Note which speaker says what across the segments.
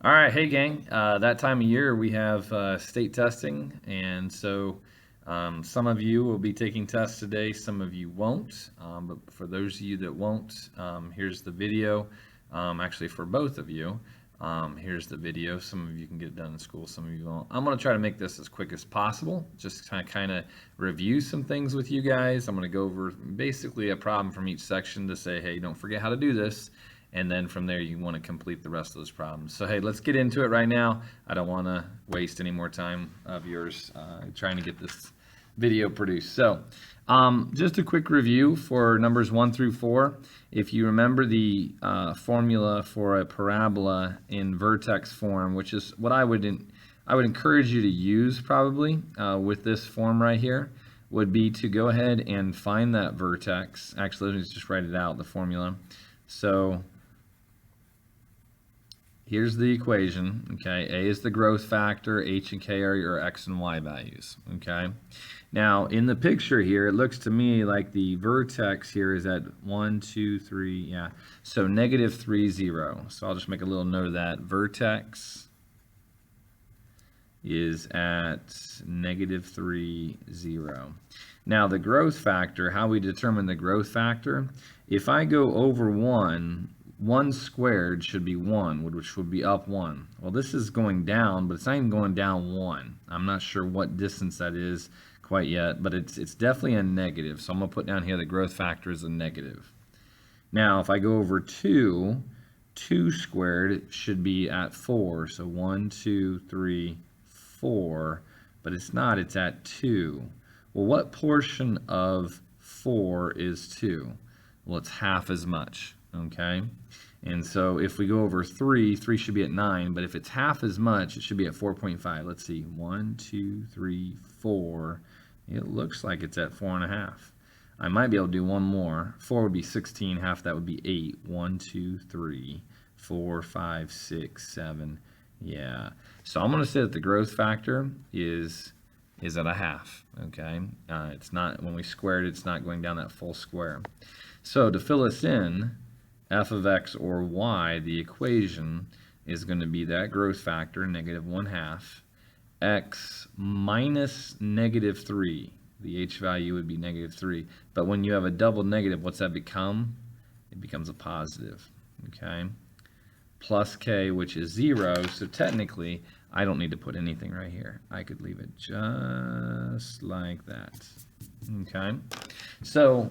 Speaker 1: All right, hey gang. That time of year we have state testing, and so some of you will be taking tests today, some of you won't. But for those of you that won't, here's the video. Actually, for both of you, here's the video. Some of you can get it done in school, some of you won't. I'm going to try to make this as quick as possible, just kind of review some things with you guys. I'm going to go over basically a problem from each section to say, hey, don't forget how to do this. And then from there, you want to complete the rest of those problems. So, hey, let's get into it right now. I don't want to waste any more time of yours trying to get this video produced. So, just a quick review for numbers 1 through 4. If you remember the formula for a parabola in vertex form, which is what I would encourage you to use probably with this form right here, would be to go ahead and find that vertex. Actually, let me just write it out, the formula. So here's the equation, okay? A is the growth factor, H and K are your X and Y values, okay? Now, in the picture here, it looks to me like the vertex here is at 1, 2, 3, yeah. So negative 3, 0. So I'll just make a little note of that. Vertex is at negative 3, 0. Now, the growth factor, how we determine the growth factor, if I go over 1 squared should be 1, which would be up 1. Well, this is going down, but it's not even going down 1. I'm not sure what distance that is quite yet, but it's definitely a negative. So I'm going to put down here the growth factor is a negative. Now, if I go over 2 squared should be at 4. So 1, 2, 3, 4, but it's not, it's at 2. Well, what portion of 4 is 2? Well, it's half as much, okay? And so if we go over 3 should be at 9, but if it's half as much, it should be at 4.5. Let's see, 1, 2, 3, 4. It looks like it's at 4.5. I might be able to do one more. 4 would be 16, half that would be 8. 1, 2, 3, 4, 5, 6, 7. Yeah. So I'm going to say that the growth factor is at a half, okay? It's not, when we squared it, it's not going down that full square. So to fill us in, f of x or y, the equation is going to be that growth factor, negative 1/2, x minus negative 3. The h value would be negative 3. But when you have a double negative, what's that become? It becomes a positive, okay? Plus k, which is 0. So technically, I don't need to put anything right here. I could leave it just like that, okay? So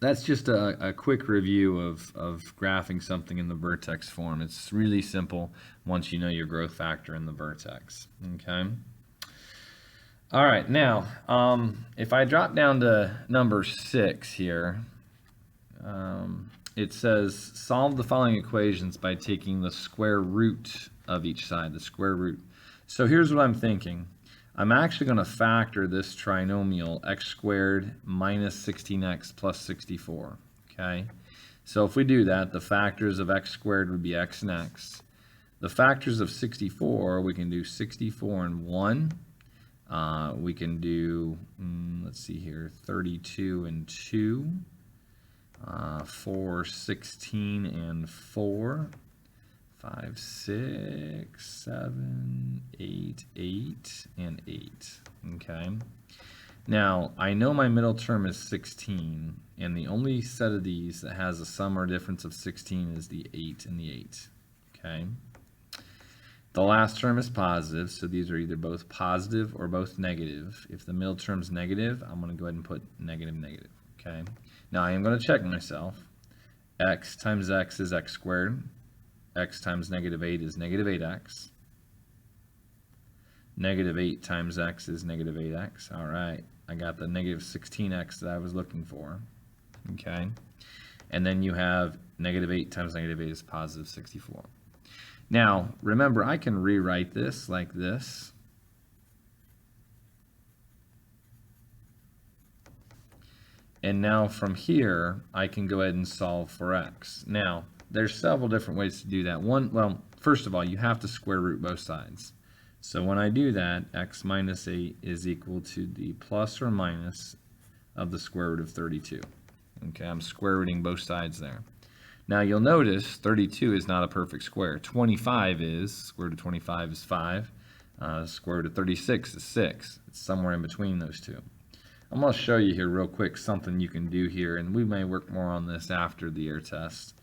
Speaker 1: that's just a quick review of graphing something in the vertex form. It's really simple once you know your growth factor in the vertex, okay? All right, now, if I drop down to number 6 here, it says solve the following equations by taking the square root of each side, the square root. So here's what I'm thinking. I'm actually going to factor this trinomial x squared minus 16x plus 64, okay? So if we do that, the factors of x squared would be x and x. The factors of 64, we can do 64 and 1. We can do, let's see here, 32 and 2. 4, 16 and 4. 5, 6, 7, 8, 8, and 8. Okay. Now, I know my middle term is 16, and the only set of these that has a sum or difference of 16 is the 8 and the 8. Okay. The last term is positive, so these are either both positive or both negative. If the middle term is negative, I'm going to go ahead and put negative, negative. Okay. Now, I am going to check myself. X times x is x squared. X times negative 8 is negative 8x. Negative 8 times x is negative 8x. All right, I got the negative 16x that I was looking for. Okay, and then you have negative 8 times negative 8 is positive 64. Now, remember, I can rewrite this like this. And now from here, I can go ahead and solve for x. Now, there's several different ways to do that. One, well, first of all, you have to square root both sides. So when I do that, x minus 8 is equal to the plus or minus of the square root of 32. Okay, I'm square rooting both sides there. Now you'll notice 32 is not a perfect square. 25 is, square root of 25 is 5. Square root of 36 is 6. It's somewhere in between those two. I'm going to show you here real quick something you can do here, and we may work more on this after the air test.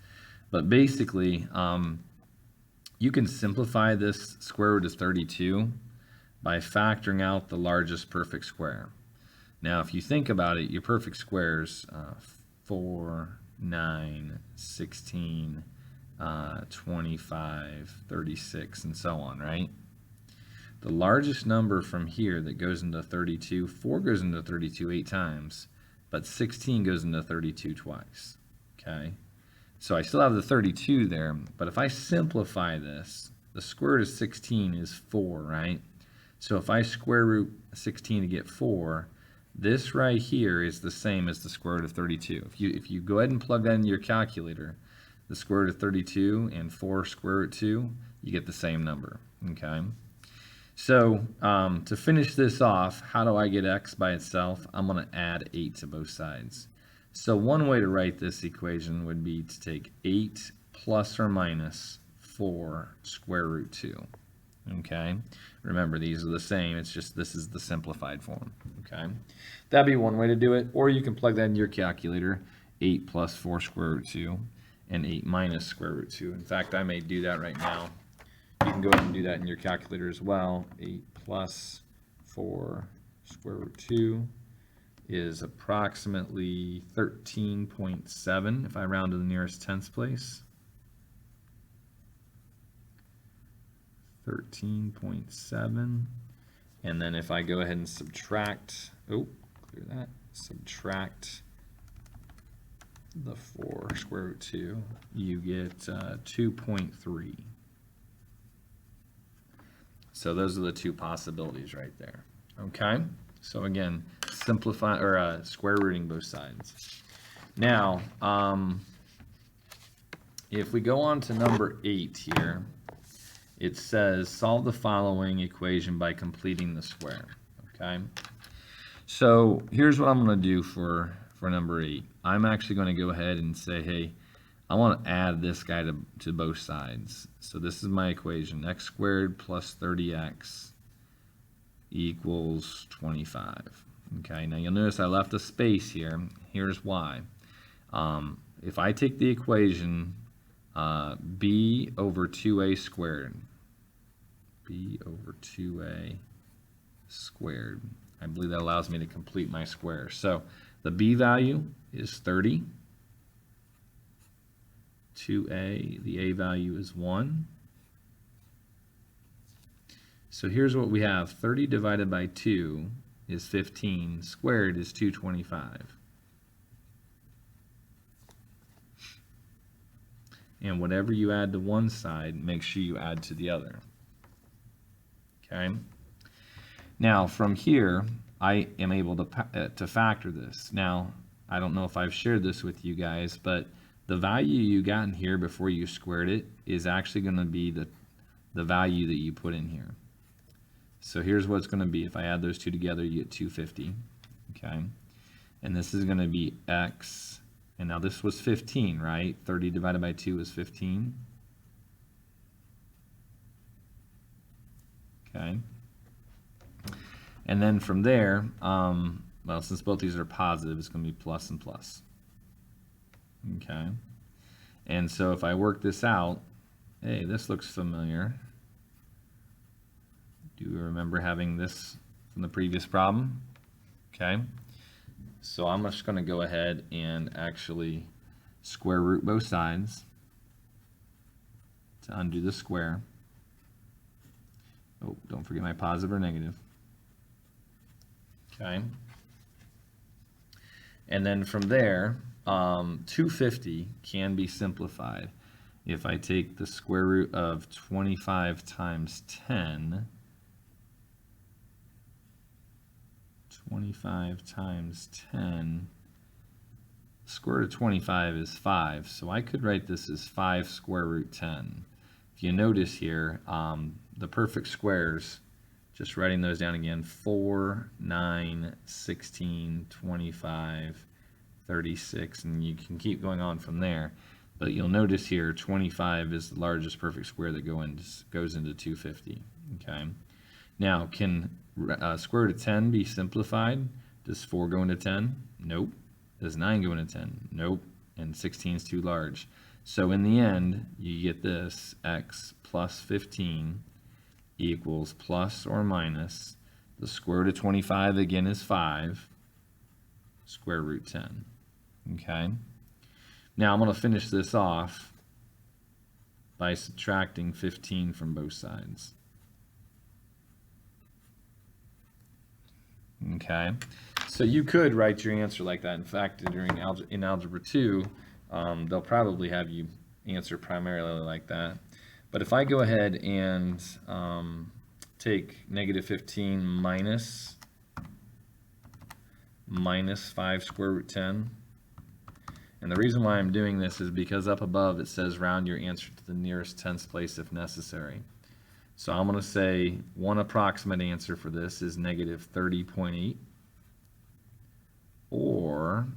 Speaker 1: But basically, you can simplify this square root of 32 by factoring out the largest perfect square. Now, if you think about it, your perfect squares, 4, 9, 16, 25, 36, and so on, right? The largest number from here that goes into 32, 4 goes into 32 8 times, but 16 goes into 32 twice, okay? So I still have the 32 there, but if I simplify this, the square root of 16 is 4, right? So if I square root 16 to get 4, this right here is the same as the square root of 32. If you go ahead and plug that into your calculator, the square root of 32 and 4 square root 2, you get the same number, okay? So to finish this off, how do I get x by itself? I'm going to add 8 to both sides. So one way to write this equation would be to take 8 plus or minus 4 square root 2. Okay, remember these are the same, it's just this is the simplified form. Okay, that'd be one way to do it, or you can plug that in your calculator. 8 plus 4 square root 2 and 8 minus square root 2. In fact, I may do that right now. You can go ahead and do that in your calculator as well. 8 plus 4 square root 2 is approximately 13.7 if I round to the nearest tenths place. 13.7, and then if I go ahead and subtract, subtract the 4 square root 2, you get 2.3. So those are the two possibilities right there. Okay, so again, simplify or square rooting both sides. Now, if we go on to number 8 here, it says solve the following equation by completing the square. Okay, so here's what I'm going to do for number 8. I'm actually going to go ahead and say, hey, I want to add this guy to both sides. So this is my equation: x squared plus 30x equals 25. Okay, now you'll notice I left a space here. Here's why. If I take the equation b over 2a squared, b over 2a squared, I believe that allows me to complete my square. So the b value is 30. 2a, the a value is 1. So here's what we have. 30 divided by 2 is 15. Squared is 225. And whatever you add to one side, make sure you add to the other. Okay? Now, from here, I am able to factor this. Now, I don't know if I've shared this with you guys, but the value you got in here before you squared it is actually going to be the value that you put in here. So here's what it's going to be. If I add those two together, you get 250. Okay? And this is going to be x. And now this was 15, right? 30 divided by 2 is 15. Okay. And then from there, well, since both these are positive, it's going to be plus and plus. Okay. And so if I work this out, hey, this looks familiar. Do you remember having this from the previous problem? Okay. So I'm just going to go ahead and actually square root both sides to undo the square. Oh, don't forget my positive or negative. Okay. And then from there, 250 can be simplified. If I take the square root of 25 times 10, 25 times 10, square root of 25 is 5, so I could write this as 5 square root 10. If you notice here, the perfect squares, just writing those down again, 4, 9, 16, 25, 36, and you can keep going on from there. But you'll notice here 25 is the largest perfect square that goes into 250. Okay. Now, can square root of 10 be simplified? Does 4 go into 10? Nope. Does 9 go into 10? Nope. And 16 is too large. So in the end, you get this, x plus 15 equals plus or minus, the square root of 25 again is 5, square root 10. Okay? Now I'm going to finish this off by subtracting 15 from both sides. Okay? So you could write your answer like that. In fact, in Algebra 2, they'll probably have you answer primarily like that. But if I go ahead and take negative 15 minus 5 square root 10, and the reason why I'm doing this is because up above it says round your answer to the nearest tenths place if necessary. So I'm going to say one approximate answer for this is negative 30.8. Or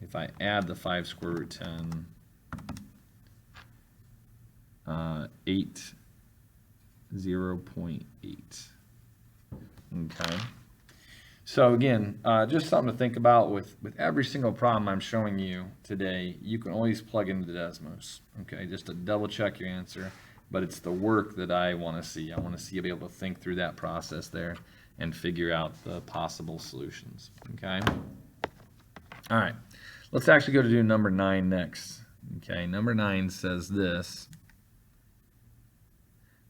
Speaker 1: if I add the 5 square root 10, 0.8. Okay. So again, just something to think about with every single problem I'm showing you today. You can always plug into the Desmos. Okay, just to double check your answer. But it's the work that I want to see. I want to see you be able to think through that process there and figure out the possible solutions. Okay. All right. Let's actually go to do number 9 next. Okay. Number 9 says this.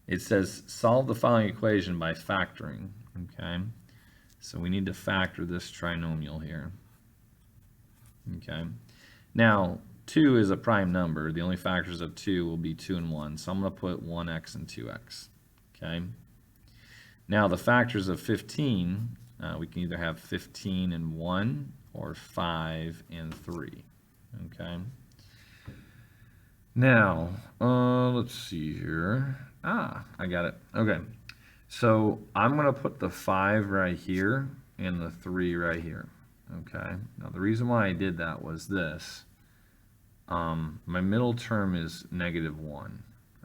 Speaker 1: It says solve the following equation by factoring. Okay. So we need to factor this trinomial here. Okay. Now, 2 is a prime number. The only factors of 2 will be 2 and 1. So I'm going to put 1x and 2x. Okay. Now the factors of 15, we can either have 15 and 1 or 5 and 3. Okay. Now, let's see here. I got it. Okay. So I'm going to put the 5 right here and the 3 right here. Okay. Now the reason why I did that was this. My middle term is negative 1.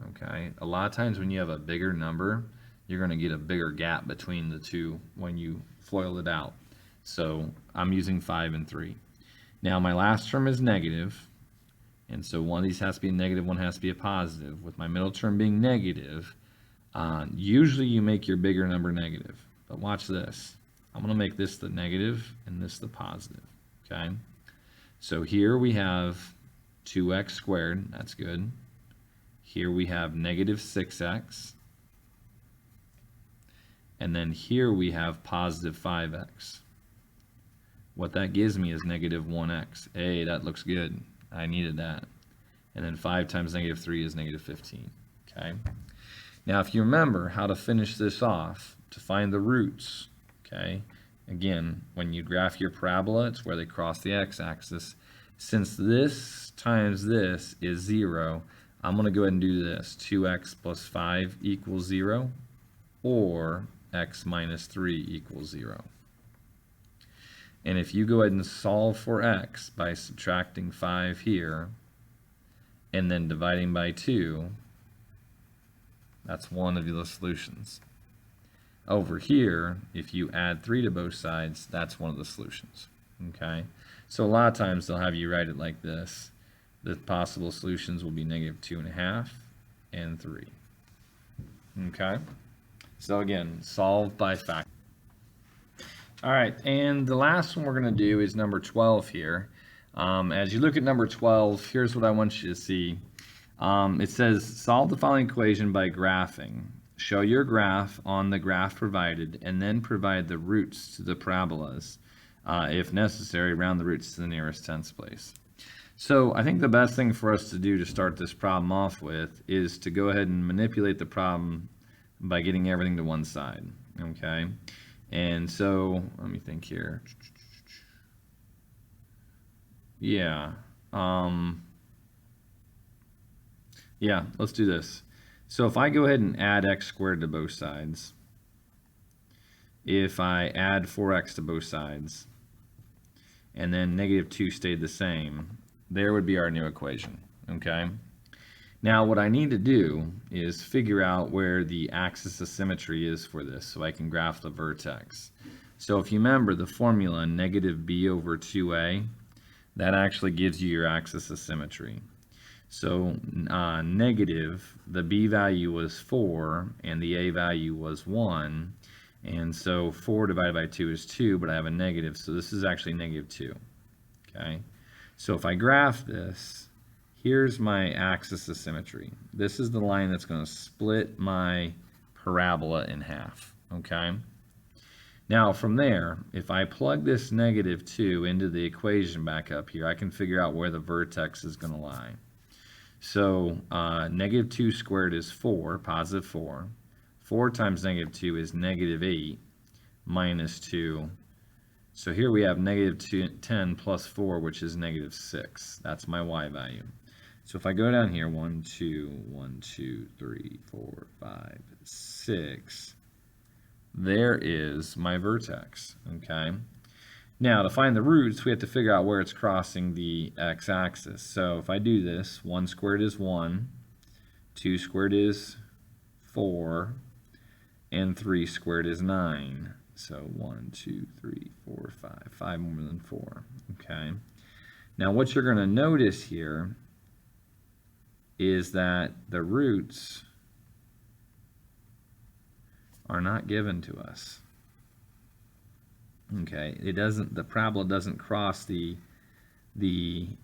Speaker 1: Okay. A lot of times when you have a bigger number, you're going to get a bigger gap between the two when you FOIL it out. So I'm using 5 and 3. Now my last term is negative, and so one of these has to be a negative, one has to be a positive. With my middle term being negative, usually you make your bigger number negative. But watch this. I'm going to make this the negative and this the positive. Okay. So here we have 2x squared. That's good. Here we have negative 6x. And then here we have positive 5x. What that gives me is negative 1x. Hey, that looks good. I needed that. And then 5 times negative 3 is negative 15. Okay. Now, if you remember how to finish this off, to find the roots, okay, again, when you graph your parabola, it's where they cross the x-axis. Since this times this is 0, I'm going to go ahead and do this. 2x plus 5 equals 0, or x minus 3 equals 0. And if you go ahead and solve for x by subtracting 5 here, and then dividing by 2, that's one of the solutions. Over here, if you add 3 to both sides, that's one of the solutions. Okay? So a lot of times they'll have you write it like this. The possible solutions will be negative 2.5 and 3. Okay? So again, solve by factor. All right, and the last one we're going to do is number 12 here. As you look at number 12, here's what I want you to see. It says, solve the following equation by graphing. Show your graph on the graph provided, and then provide the roots to the parabolas. If necessary, round the roots to the nearest tenths place. So I think the best thing for us to do to start this problem off with is to go ahead and manipulate the problem by getting everything to one side. Okay? And so, let me think here. Yeah. Yeah, let's do this. So if I go ahead and add x squared to both sides, if I add 4x to both sides, and then negative 2 stayed the same, there would be our new equation. okay? Now what I need to do is figure out where the axis of symmetry is for this so I can graph the vertex. So if you remember the formula negative b over 2a, that actually gives you your axis of symmetry. So negative, the b value was 4 and the a value was 1, and so 4 divided by 2 is 2, but I have a negative, so this is actually negative 2. Okay, so if I graph this, here's my axis of symmetry. This is the line that's going to split my parabola in half. Okay, now from there, if I plug this negative 2 into the equation back up here, I can figure out where the vertex is going to lie. So negative 2 squared is 4, positive 4. 4 times negative 2 is negative 8 minus 2. So here we have negative 10 plus 4, which is negative 6. That's my y value. So if I go down here, 1, 2, 1, 2, 3, 4, 5, 6, there is my vertex, okay? Now, to find the roots, we have to figure out where it's crossing the x-axis. So if I do this, 1 squared is 1, 2 squared is 4, and 3 squared is 9. So 1, 2, 3, 4, 5. 5 more than 4. Okay. Now what you're going to notice here is that the roots are not given to us. Okay. The parabola doesn't cross the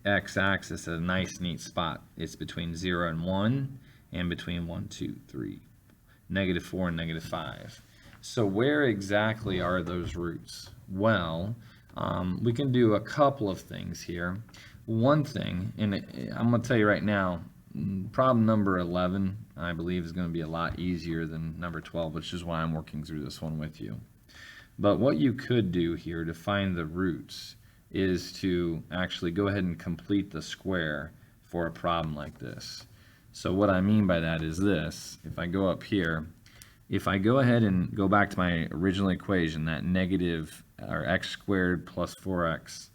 Speaker 1: x-axis at a nice neat spot. It's between 0 and 1 and between 1, 2, 3, negative 4 and negative 5. So where exactly are those roots? Well, we can do a couple of things here. One thing, and I'm going to tell you right now, problem number 11, I believe, is going to be a lot easier than number 12, which is why I'm working through this one with you. But what you could do here to find the roots is to actually go ahead and complete the square for a problem like this. So what I mean by that is this. If I go up here, if I go ahead and go back to my original equation, that negative, or x squared plus 4x,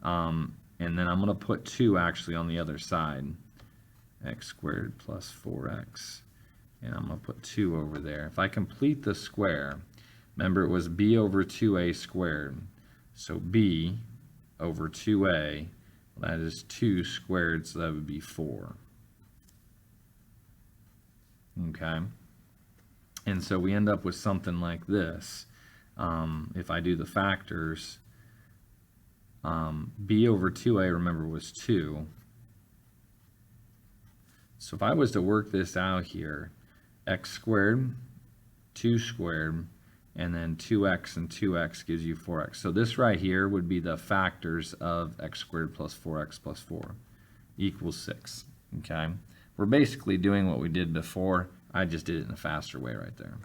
Speaker 1: and then I'm going to put 2 actually on the other side, x squared plus 4x, and I'm going to put 2 over there. If I complete the square, remember it was b over 2a squared, so b over 2a, that is 2 squared, so that would be 4. Okay. And so we end up with something like this. If I do the factors, b over 2a, remember, was 2. So if I was to work this out here, x squared, 2 squared, and then 2x and 2x gives you 4x. So this right here would be the factors of x squared plus 4x plus 4 equals 6. Okay? We're basically doing what we did before. I just did it in a faster way right there.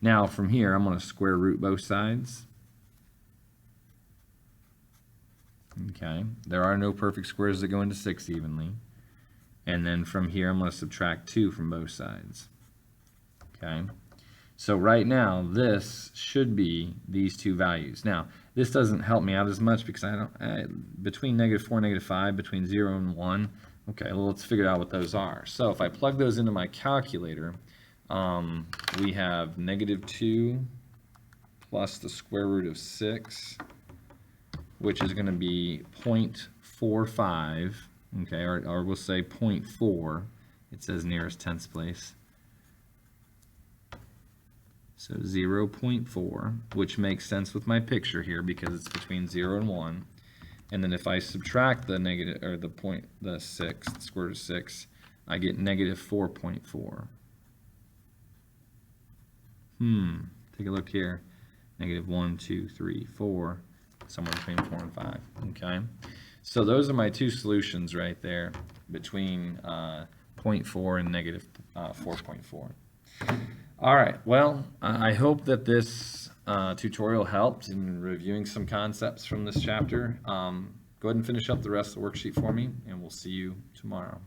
Speaker 1: Now from here, I'm going to square root both sides. Okay, there are no perfect squares that go into 6 evenly. And then from here, I'm going to subtract 2 from both sides. Okay, so right now, this should be these two values. Now, this doesn't help me out as much because between negative 4 and negative 5, between 0 and 1, okay, well, let's figure out what those are. So if I plug those into my calculator, we have negative 2 plus the square root of 6, which is going to be 0.45, okay, or we'll say 0.4. It says nearest tenths place. So 0.4, which makes sense with my picture here because it's between 0 and 1. And then if I subtract the negative, or the 6, the square root of 6, I get negative 4.4. Take a look here. Negative 1, 2, 3, 4, somewhere between 4 and 5. Okay. So those are my two solutions right there between 0.4 and negative 4.4. All right. Well, I hope that this tutorial helped in reviewing some concepts from this chapter. Go ahead and finish up the rest of the worksheet for me, and we'll see you tomorrow.